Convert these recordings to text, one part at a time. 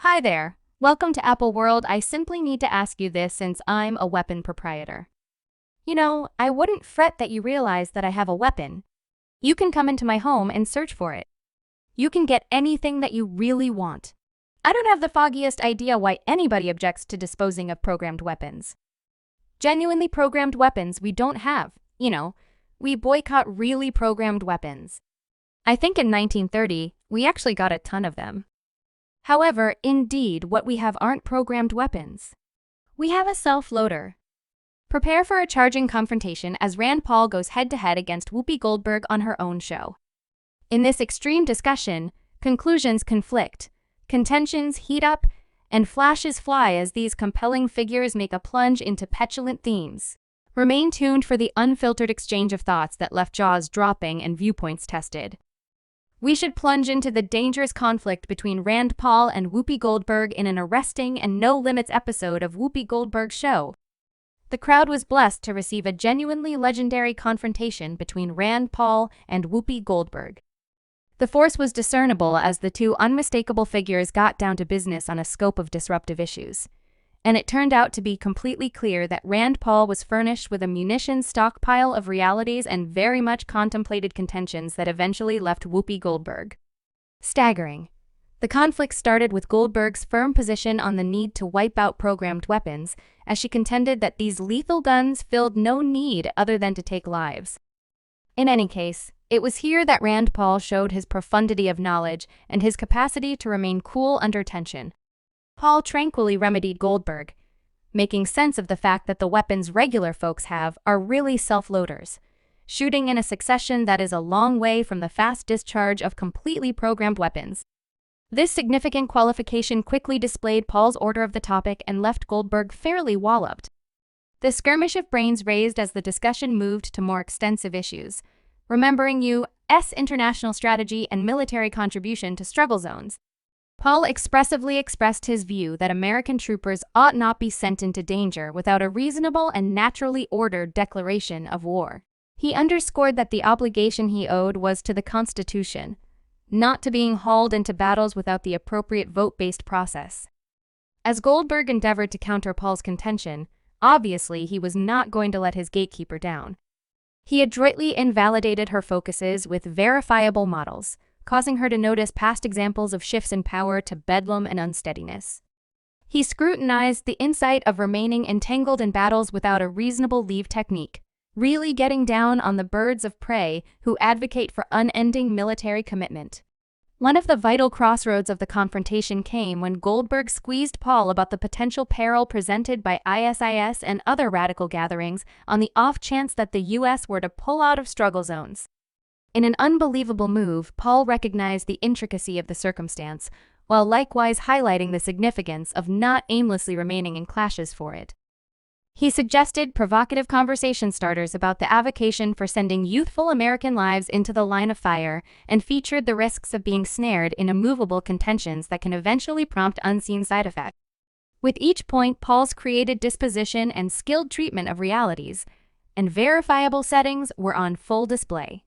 Hi there. Welcome to Apple World. I simply need to ask you this since I'm a weapon proprietor. I wouldn't fret that you realize that I have a weapon. You can come into my home and search for it. You can get anything that you really want. I don't have the foggiest idea why anybody objects to disposing of programmed weapons. Genuinely programmed weapons we don't have. We boycott really programmed weapons. I think in 1930, we actually got a ton of them. However, indeed, what we have aren't programmed weapons. We have a self-loader. Prepare for a charging confrontation as Rand Paul goes head-to-head against Whoopi Goldberg on her own show. In this extreme discussion, conclusions conflict, contentions heat up, and flashes fly as these compelling figures make a plunge into petulant themes. Remain tuned for the unfiltered exchange of thoughts that left jaws dropping and viewpoints tested. We should plunge into the dangerous conflict between Rand Paul and Whoopi Goldberg in an arresting and no-limits episode of Whoopi Goldberg's show. The crowd was blessed to receive a genuinely legendary confrontation between Rand Paul and Whoopi Goldberg. The force was discernible as the two unmistakable figures got down to business on a scope of disruptive issues. And it turned out to be completely clear that Rand Paul was furnished with a munitions stockpile of realities and very much contemplated contentions that eventually left Whoopi Goldberg staggering. The conflict started with Goldberg's firm position on the need to wipe out programmed weapons, as she contended that these lethal guns filled no need other than to take lives. In any case, it was here that Rand Paul showed his profundity of knowledge and his capacity to remain cool under tension. Paul tranquilly remedied Goldberg, making sense of the fact that the weapons regular folks have are really self-loaders, shooting in a succession that is a long way from the fast discharge of completely programmed weapons. This significant qualification quickly displayed Paul's order of the topic and left Goldberg fairly walloped. The skirmish of brains raised as the discussion moved to more extensive issues, remembering U.S. international strategy and military contribution to struggle zones. Paul expressively expressed his view that American troopers ought not be sent into danger without a reasonable and naturally ordered declaration of war. He underscored that the obligation he owed was to the Constitution, not to being hauled into battles without the appropriate vote-based process. As Goldberg endeavored to counter Paul's contention, obviously he was not going to let his gatekeeper down. He adroitly invalidated her focuses with verifiable models, causing her to notice past examples of shifts in power to bedlam and unsteadiness. He scrutinized the insight of remaining entangled in battles without a reasonable leave technique, really getting down on the birds of prey who advocate for unending military commitment. One of the vital crossroads of the confrontation came when Goldberg squeezed Paul about the potential peril presented by ISIS and other radical gatherings on the off chance that the U.S. were to pull out of struggle zones. In an unbelievable move, Paul recognized the intricacy of the circumstance, while likewise highlighting the significance of not aimlessly remaining in clashes for it. He suggested provocative conversation starters about the avocation for sending youthful American lives into the line of fire, and featured the risks of being snared in immovable contentions that can eventually prompt unseen side effects. With each point, Paul's creative disposition and skilled treatment of realities and verifiable settings were on full display.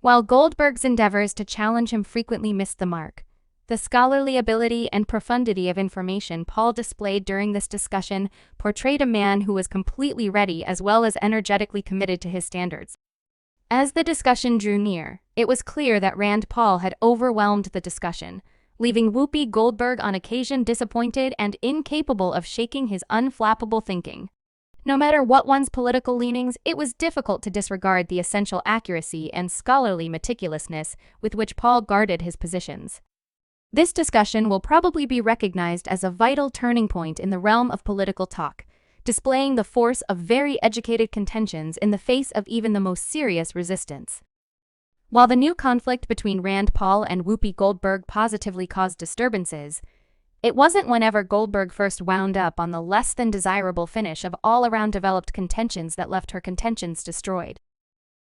While Goldberg's endeavors to challenge him frequently missed the mark, the scholarly ability and profundity of information Paul displayed during this discussion portrayed a man who was completely ready as well as energetically committed to his standards. As the discussion drew near, it was clear that Rand Paul had overwhelmed the discussion, leaving Whoopi Goldberg on occasion disappointed and incapable of shaking his unflappable thinking. No matter what one's political leanings, it was difficult to disregard the essential accuracy and scholarly meticulousness with which Paul guarded his positions. This discussion will probably be recognized as a vital turning point in the realm of political talk, displaying the force of very educated contentions in the face of even the most serious resistance. While the new conflict between Rand Paul and Whoopi Goldberg positively caused disturbances, it wasn't whenever Goldberg first wound up on the less than desirable finish of all-around developed contentions that left her contentions destroyed.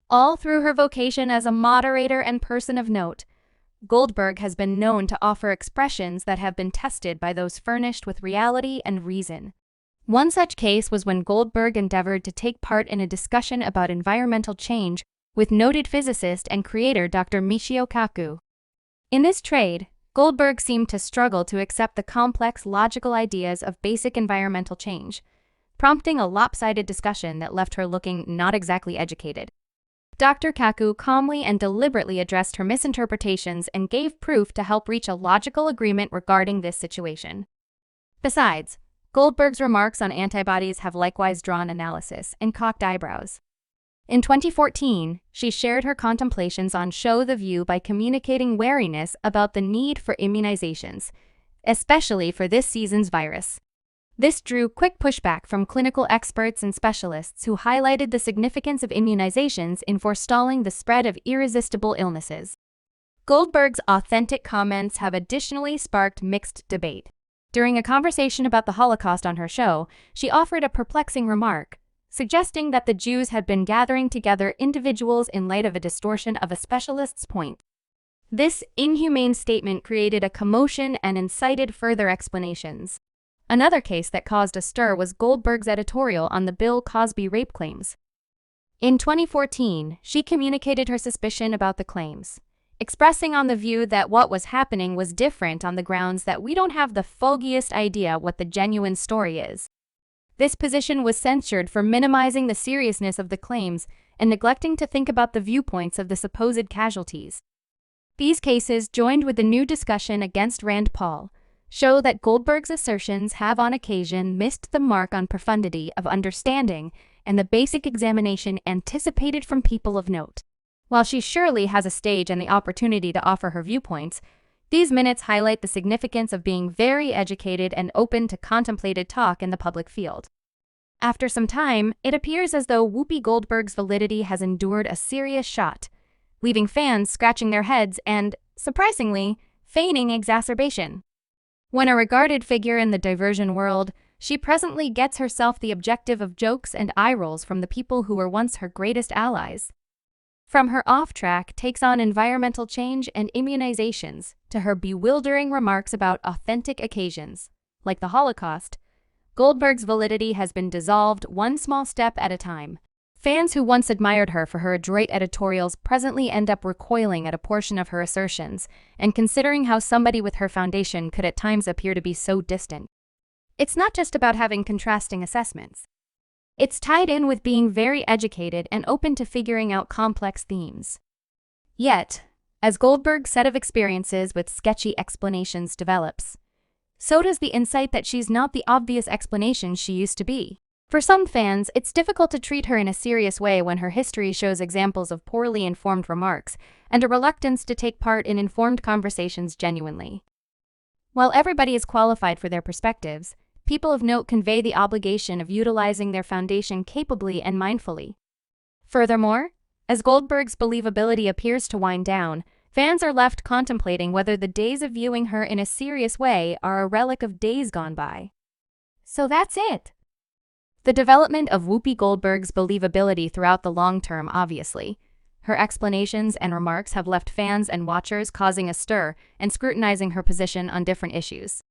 All through her vocation as a moderator and person of note, Goldberg has been known to offer expressions that have been tested by those furnished with reality and reason. One such case was when Goldberg endeavored to take part in a discussion about environmental change with noted physicist and creator Dr. Michio Kaku. In this trade, Goldberg seemed to struggle to accept the complex logical ideas of basic environmental change, prompting a lopsided discussion that left her looking not exactly educated. Dr. Kaku calmly and deliberately addressed her misinterpretations and gave proof to help reach a logical agreement regarding this situation. Besides, Goldberg's remarks on antibodies have likewise drawn analysis and cocked eyebrows. In 2014, she shared her contemplations on Show the View by communicating wariness about the need for immunizations, especially for this season's virus. This drew quick pushback from clinical experts and specialists who highlighted the significance of immunizations in forestalling the spread of irresistible illnesses. Goldberg's authentic comments have additionally sparked mixed debate. During a conversation about the Holocaust on her show, she offered a perplexing remark, suggesting that the Jews had been gathering together individuals in light of a distortion of a specialist's point. This inhumane statement created a commotion and incited further explanations. Another case that caused a stir was Goldberg's editorial on the Bill Cosby rape claims. In 2014, she communicated her suspicion about the claims, expressing on the view that what was happening was different on the grounds that we don't have the foggiest idea what the genuine story is. This position was censured for minimizing the seriousness of the claims and neglecting to think about the viewpoints of the supposed casualties. These cases, joined with the new discussion against Rand Paul, show that Goldberg's assertions have on occasion missed the mark on profundity of understanding and the basic examination anticipated from people of note. While she surely has a stage and the opportunity to offer her viewpoints, these minutes highlight the significance of being very educated and open to contemplated talk in the public field. After some time, it appears as though Whoopi Goldberg's validity has endured a serious shot, leaving fans scratching their heads and, surprisingly, feigning exacerbation. When a regarded figure in the diversion world, she presently gets herself the objective of jokes and eye rolls from the people who were once her greatest allies. From her off-track takes on environmental change and immunizations to her bewildering remarks about authentic occasions, like the Holocaust, Goldberg's validity has been dissolved one small step at a time. Fans who once admired her for her adroit editorials presently end up recoiling at a portion of her assertions and considering how somebody with her foundation could at times appear to be so distant. It's not just about having contrasting assessments. It's tied in with being very educated and open to figuring out complex themes. Yet, as Goldberg's set of experiences with sketchy explanations develops, so does the insight that she's not the obvious explanation she used to be. For some fans, it's difficult to treat her in a serious way when her history shows examples of poorly informed remarks and a reluctance to take part in informed conversations genuinely. While everybody is qualified for their perspectives, people of note convey the obligation of utilizing their foundation capably and mindfully. Furthermore, as Goldberg's believability appears to wind down, fans are left contemplating whether the days of viewing her in a serious way are a relic of days gone by. So that's it. The development of Whoopi Goldberg's believability throughout the long term, obviously. Her explanations and remarks have left fans and watchers causing a stir and scrutinizing her position on different issues.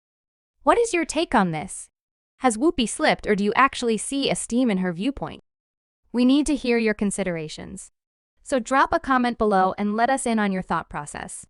What is your take on this? Has Whoopi slipped, or do you actually see esteem in her viewpoint? We need to hear your considerations. So drop a comment below and let us in on your thought process.